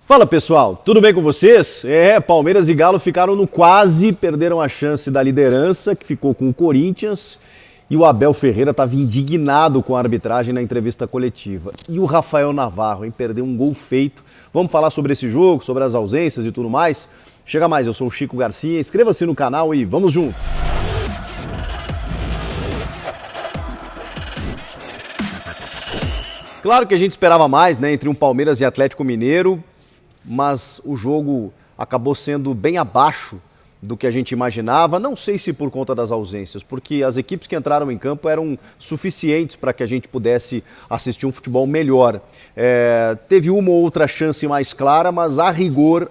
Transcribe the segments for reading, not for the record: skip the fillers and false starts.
Fala pessoal, tudo bem com vocês? Palmeiras e Galo ficaram no quase, perderam a chance da liderança, que ficou com o Corinthians, e o Abel Ferreira estava indignado com a arbitragem na entrevista coletiva. E o Rafael Navarro, hein, perdeu um gol feito. Vamos falar sobre esse jogo, sobre as ausências e tudo mais? Chega mais, eu sou o Chico Garcia, inscreva-se no canal e vamos juntos! Claro que a gente esperava mais, né, entre um Palmeiras e Atlético Mineiro, mas o jogo acabou sendo bem abaixo do que a gente imaginava, não sei se por conta das ausências, porque as equipes que entraram em campo eram suficientes para que a gente pudesse assistir um futebol melhor. Teve uma ou outra chance mais clara, mas a rigor,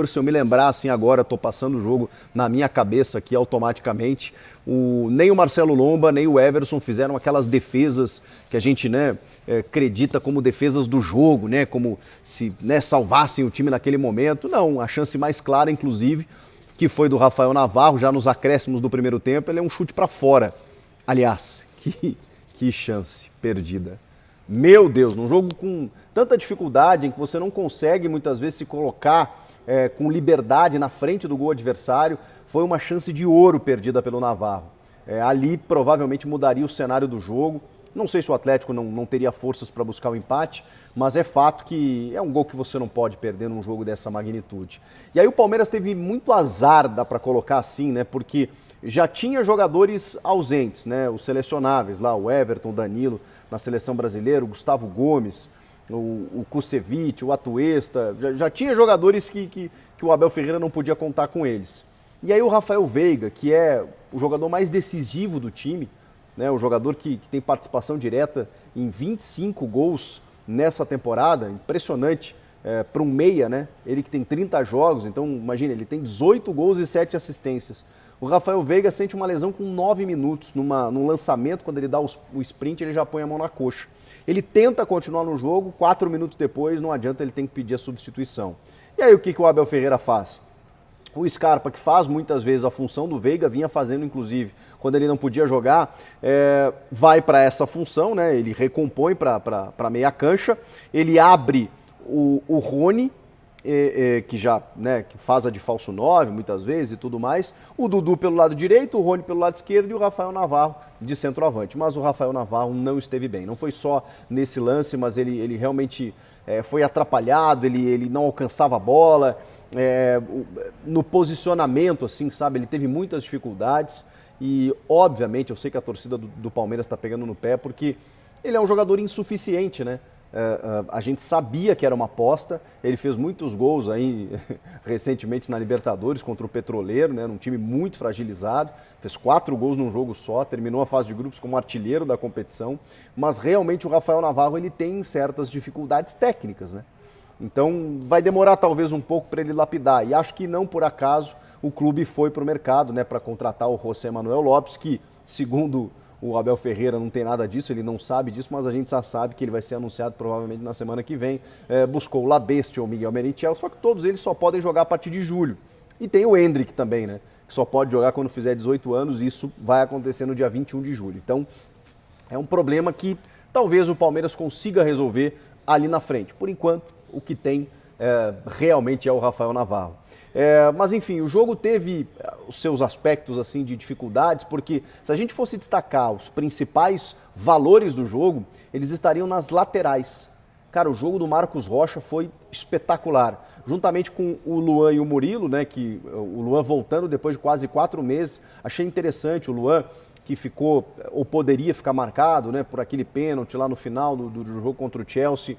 se eu me lembrar assim agora, estou passando o jogo na minha cabeça aqui automaticamente, nem o Marcelo Lomba, nem o Everson fizeram aquelas defesas que a gente, acredita como defesas do jogo, como se salvassem o time naquele momento. Não, a chance mais clara, inclusive, que foi do Rafael Navarro, já nos acréscimos do primeiro tempo, ele é um chute para fora. Aliás, que chance perdida. Meu Deus, num jogo com tanta dificuldade, em que você não consegue muitas vezes se colocar com liberdade na frente do gol adversário, foi uma chance de ouro perdida pelo Navarro. Ali provavelmente mudaria o cenário do jogo. Não sei se o Atlético não teria forças para buscar o empate, mas é fato que é um gol que você não pode perder num jogo dessa magnitude. E aí o Palmeiras teve muito azar, dá para colocar assim, porque já tinha jogadores ausentes, os selecionáveis lá, o Everton, o Danilo na seleção brasileira, o Gustavo Gomes, o Kusevich, o Atuesta, já tinha jogadores que o Abel Ferreira não podia contar com eles. E aí o Rafael Veiga, que é o jogador mais decisivo do time, o jogador que tem participação direta em 25 gols nessa temporada, impressionante para um meia, ele que tem 30 jogos, então imagina, ele tem 18 gols e 7 assistências. O Rafael Veiga sente uma lesão com 9 minutos, num lançamento, quando ele dá o sprint, ele já põe a mão na coxa. Ele tenta continuar no jogo, 4 minutos depois, não adianta, ele tem que pedir a substituição. E aí o que o Abel Ferreira faz? O Scarpa, que faz muitas vezes a função do Veiga, vinha fazendo inclusive quando ele não podia jogar, vai para essa função, ele recompõe para meia cancha, ele abre o Rony, que já que faz a de falso 9 muitas vezes e tudo mais, o Dudu pelo lado direito, o Rony pelo lado esquerdo e o Rafael Navarro de centroavante. Mas o Rafael Navarro não esteve bem, não foi só nesse lance, mas ele realmente foi atrapalhado, ele não alcançava a bola, no posicionamento, assim, sabe, ele teve muitas dificuldades e, obviamente, eu sei que a torcida do Palmeiras está pegando no pé porque ele é um jogador insuficiente, a gente sabia que era uma aposta, ele fez muitos gols aí recentemente na Libertadores contra o Petroleiro, num time muito fragilizado, fez 4 gols num jogo só, terminou a fase de grupos como artilheiro da competição, mas realmente o Rafael Navarro ele tem certas dificuldades técnicas, Então vai demorar talvez um pouco para ele lapidar, e acho que não por acaso o clube foi para o mercado para contratar o José Manuel Lopes, que segundo o Abel Ferreira não tem nada disso, ele não sabe disso, mas a gente já sabe que ele vai ser anunciado provavelmente na semana que vem. Buscou o Labeste ou o Miguel Merentiel, só que todos eles só podem jogar a partir de julho. E tem o Endrick também, que só pode jogar quando fizer 18 anos, e isso vai acontecer no dia 21 de julho. Então é um problema que talvez o Palmeiras consiga resolver ali na frente. Por enquanto, o que tem realmente é o Rafael Navarro. Mas enfim, o jogo teve os seus aspectos assim de dificuldades, porque se a gente fosse destacar os principais valores do jogo, eles estariam nas laterais. Cara, o jogo do Marcos Rocha foi espetacular, juntamente com o Luan e o Murilo, que o Luan voltando depois de quase 4 meses, achei interessante o Luan, que ficou, ou poderia ficar marcado, por aquele pênalti lá no final do jogo contra o Chelsea.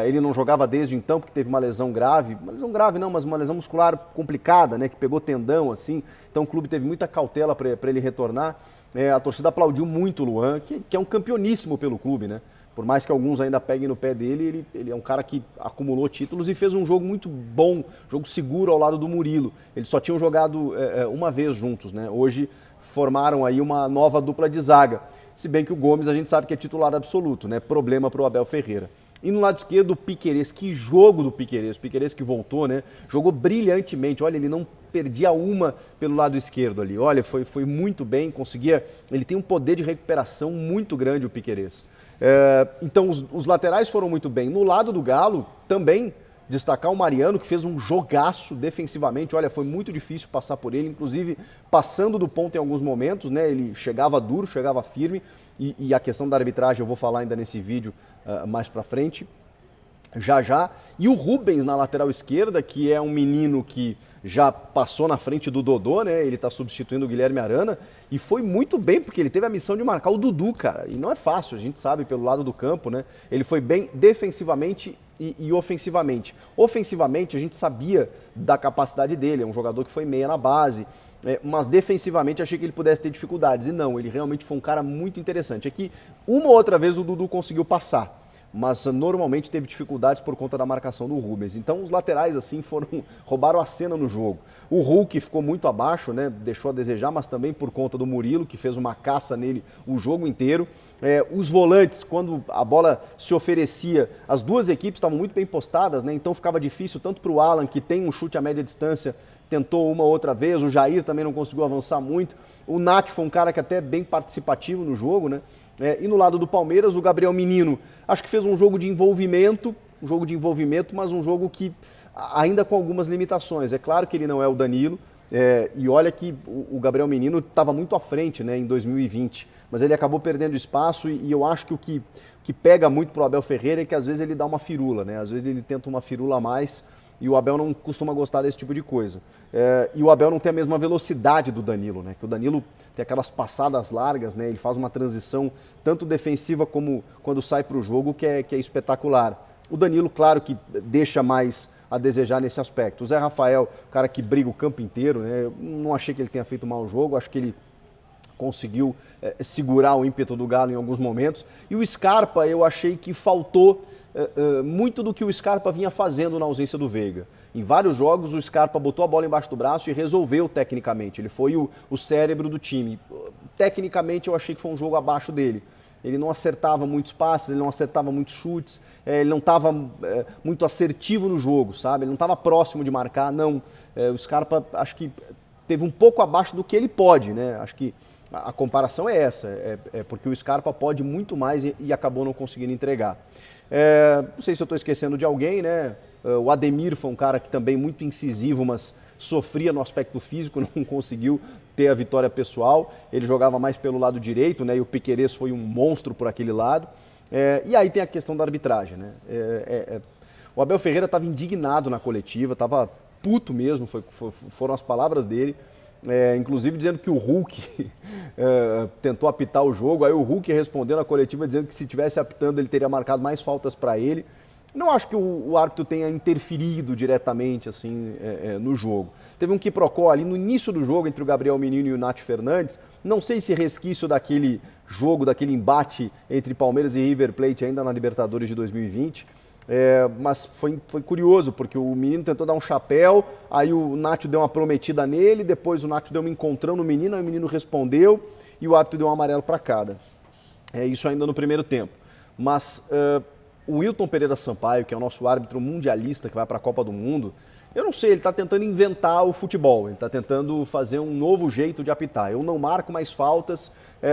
Ele não jogava desde então porque teve uma lesão grave não, mas uma lesão muscular complicada, que pegou tendão, assim. Então o clube teve muita cautela para ele retornar. A torcida aplaudiu muito o Luan, que é um campeoníssimo pelo clube, Por mais que alguns ainda peguem no pé dele, ele é um cara que acumulou títulos e fez um jogo muito bom, jogo seguro ao lado do Murilo. Eles só tinham jogado uma vez juntos, Hoje formaram aí uma nova dupla de zaga. Se bem que o Gomes a gente sabe que é titular absoluto, Problema para o Abel Ferreira. E no lado esquerdo, o Piquerez, que jogo do Piquerez, o Piquerez que voltou, jogou brilhantemente, olha, ele não perdia uma pelo lado esquerdo ali, olha, foi muito bem, ele tem um poder de recuperação muito grande, o Piquerez. Então os laterais foram muito bem, no lado do Galo também destacar o Mariano, que fez um jogaço defensivamente. Olha, foi muito difícil passar por ele, inclusive passando do ponto em alguns momentos, né? Ele chegava duro, chegava firme, e a questão da arbitragem eu vou falar ainda nesse vídeo mais pra frente, já. E o Rubens na lateral esquerda, que é um menino que já passou na frente do Dodô, né? Ele tá substituindo o Guilherme Arana e foi muito bem, porque ele teve a missão de marcar o Dudu, cara. E não é fácil, a gente sabe, pelo lado do campo, né? Ele foi bem defensivamente e ofensivamente. Ofensivamente, a gente sabia da capacidade dele, é um jogador que foi meia na base, mas defensivamente achei que ele pudesse ter dificuldades. E não, ele realmente foi um cara muito interessante. É que uma ou outra vez o Dudu conseguiu passar, mas normalmente teve dificuldades por conta da marcação do Rubens. Então os laterais assim roubaram a cena no jogo. O Hulk ficou muito abaixo, né? Deixou a desejar, mas também por conta do Murilo, que fez uma caça nele o jogo inteiro. Os volantes, quando a bola se oferecia, as duas equipes estavam muito bem postadas, né? Então ficava difícil tanto para o Alan, que tem um chute a média distância, tentou uma outra vez, o Jair também não conseguiu avançar muito. O Nath foi um cara que até bem participativo no jogo, né? E no lado do Palmeiras, o Gabriel Menino, acho que fez um jogo de envolvimento, mas um jogo que ainda com algumas limitações. É claro que ele não é o Danilo, e olha que o Gabriel Menino estava muito à frente, né, em 2020, mas ele acabou perdendo espaço e eu acho que o que pega muito pro Abel Ferreira é que às vezes ele dá uma firula, né? Às vezes ele tenta uma firula a mais e o Abel não costuma gostar desse tipo de coisa. E o Abel não tem a mesma velocidade do Danilo, né? Que o Danilo tem aquelas passadas largas, né? Ele faz uma transição tanto defensiva como quando sai para o jogo, que é espetacular. O Danilo, claro que deixa mais a desejar nesse aspecto. O Zé Rafael, cara que briga o campo inteiro, né? Eu não achei que ele tenha feito mau jogo, acho que ele conseguiu segurar o ímpeto do Galo em alguns momentos. E o Scarpa, eu achei que faltou muito do que o Scarpa vinha fazendo na ausência do Veiga. Em vários jogos, o Scarpa botou a bola embaixo do braço e resolveu tecnicamente. Ele foi o cérebro do time. Tecnicamente, eu achei que foi um jogo abaixo dele. Ele não acertava muitos passes, ele não acertava muitos chutes, ele não estava muito assertivo no jogo, sabe? Ele não estava próximo de marcar, não. O Scarpa, acho que teve um pouco abaixo do que ele pode, né? Acho que a comparação é essa, porque o Scarpa pode muito mais e acabou não conseguindo entregar. Não sei se eu estou esquecendo de alguém, né? O Ademir foi um cara que também muito incisivo, mas sofria no aspecto físico, não conseguiu ter a vitória pessoal. Ele jogava mais pelo lado direito, né? E o Piquerez foi um monstro por aquele lado. E aí tem a questão da arbitragem, né? O Abel Ferreira estava indignado na coletiva, estava puto mesmo, foram as palavras dele. Inclusive dizendo que o Hulk tentou apitar o jogo, aí o Hulk respondeu na coletiva dizendo que se tivesse apitando ele teria marcado mais faltas para ele. Não acho que o árbitro tenha interferido diretamente assim no jogo. Teve um quiprocó ali no início do jogo entre o Gabriel Menino e o Nath Fernandes. Não sei se resquício daquele jogo, daquele embate entre Palmeiras e River Plate ainda na Libertadores de 2020. Mas foi curioso, porque o menino tentou dar um chapéu, aí o Nacho deu uma prometida nele, depois o Nacho deu um encontrão no menino, aí o menino respondeu e o árbitro deu um amarelo para cada. Isso ainda no primeiro tempo. Mas o Wilton Pereira Sampaio, que é o nosso árbitro mundialista que vai para a Copa do Mundo, eu não sei, ele está tentando inventar o futebol, ele está tentando fazer um novo jeito de apitar. Eu não marco mais faltas,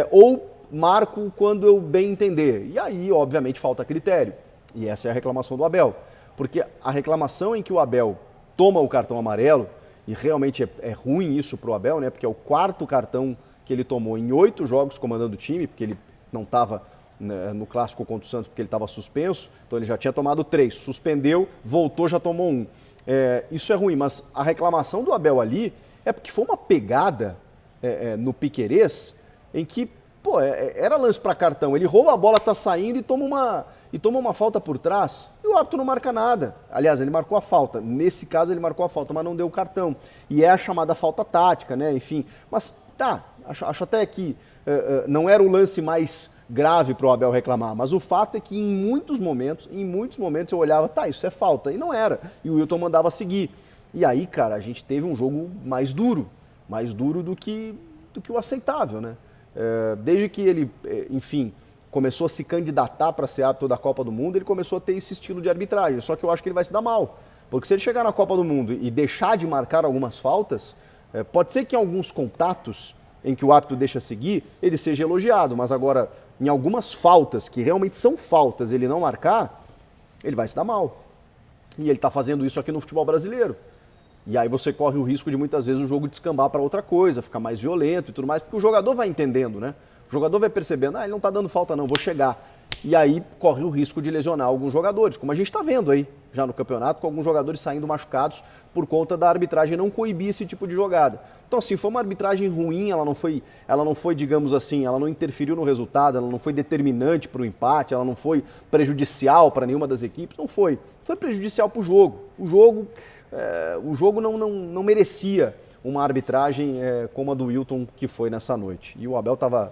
ou marco quando eu bem entender. E aí, obviamente, falta critério. E essa é a reclamação do Abel. Porque a reclamação em que o Abel toma o cartão amarelo, e realmente é ruim isso para o Abel, né? Porque é o quarto cartão que ele tomou em 8 jogos comandando o time, porque ele não estava no clássico contra o Santos porque ele estava suspenso, então ele já tinha tomado 3, suspendeu, voltou, já tomou 1. Isso é ruim, mas a reclamação do Abel ali é porque foi uma pegada no Piquerez em que, era lance para cartão, ele rouba a bola, tá saindo e toma uma falta por trás, e o árbitro não marca nada. Aliás, ele marcou a falta. Nesse caso, ele marcou a falta, mas não deu o cartão. E é a chamada falta tática, né? Enfim, mas acho até que não era o lance mais grave para o Abel reclamar, mas o fato é que em muitos momentos eu olhava, isso é falta, e não era. E o Wilton mandava seguir. E aí, cara, a gente teve um jogo mais duro do que o aceitável, né? Desde que ele, enfim, começou a se candidatar para ser árbitro da Copa do Mundo, ele começou a ter esse estilo de arbitragem. Só que eu acho que ele vai se dar mal. Porque se ele chegar na Copa do Mundo e deixar de marcar algumas faltas, pode ser que em alguns contatos em que o árbitro deixa seguir, ele seja elogiado. Mas agora, em algumas faltas, que realmente são faltas, ele não marcar, ele vai se dar mal. E ele está fazendo isso aqui no futebol brasileiro. E aí você corre o risco de muitas vezes o jogo descambar para outra coisa, ficar mais violento e tudo mais, porque o jogador vai entendendo, né? O jogador vai percebendo, ele não está dando falta não, vou chegar. E aí corre o risco de lesionar alguns jogadores, como a gente está vendo aí já no campeonato, com alguns jogadores saindo machucados por conta da arbitragem não coibir esse tipo de jogada. Então assim, foi uma arbitragem ruim, ela não foi, digamos assim, ela não interferiu no resultado, ela não foi determinante para o empate, ela não foi prejudicial para nenhuma das equipes, não foi. Foi prejudicial para o jogo. O jogo não merecia uma arbitragem como a do Wilton que foi nessa noite. E o Abel estava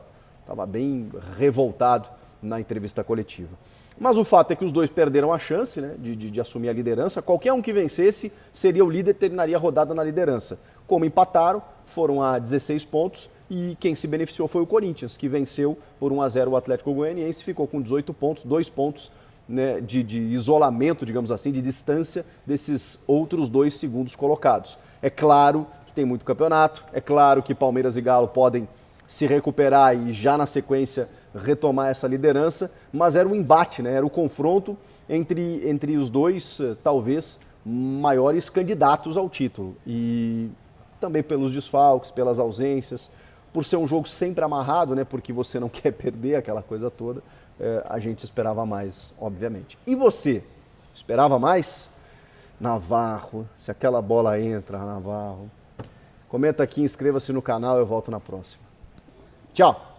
bem revoltado na entrevista coletiva. Mas o fato é que os dois perderam a chance, né, de assumir a liderança. Qualquer um que vencesse seria o líder e terminaria a rodada na liderança. Como empataram, foram a 16 pontos e quem se beneficiou foi o Corinthians, que venceu por 1-0 o Atlético Goianiense, ficou com 18 pontos, 2 pontos, né, de isolamento, digamos assim, de distância desses outros 2 segundos colocados. É claro que tem muito campeonato, é claro que Palmeiras e Galo podem se recuperar e já na sequência retomar essa liderança, mas era um embate, né? Era o confronto entre os dois, talvez, maiores candidatos ao título. E também pelos desfalques, pelas ausências, por ser um jogo sempre amarrado, né? Porque você não quer perder aquela coisa toda, a gente esperava mais, obviamente. E você, esperava mais? Navarro, se aquela bola entra, Navarro. Comenta aqui, inscreva-se no canal, eu volto na próxima. Tchau!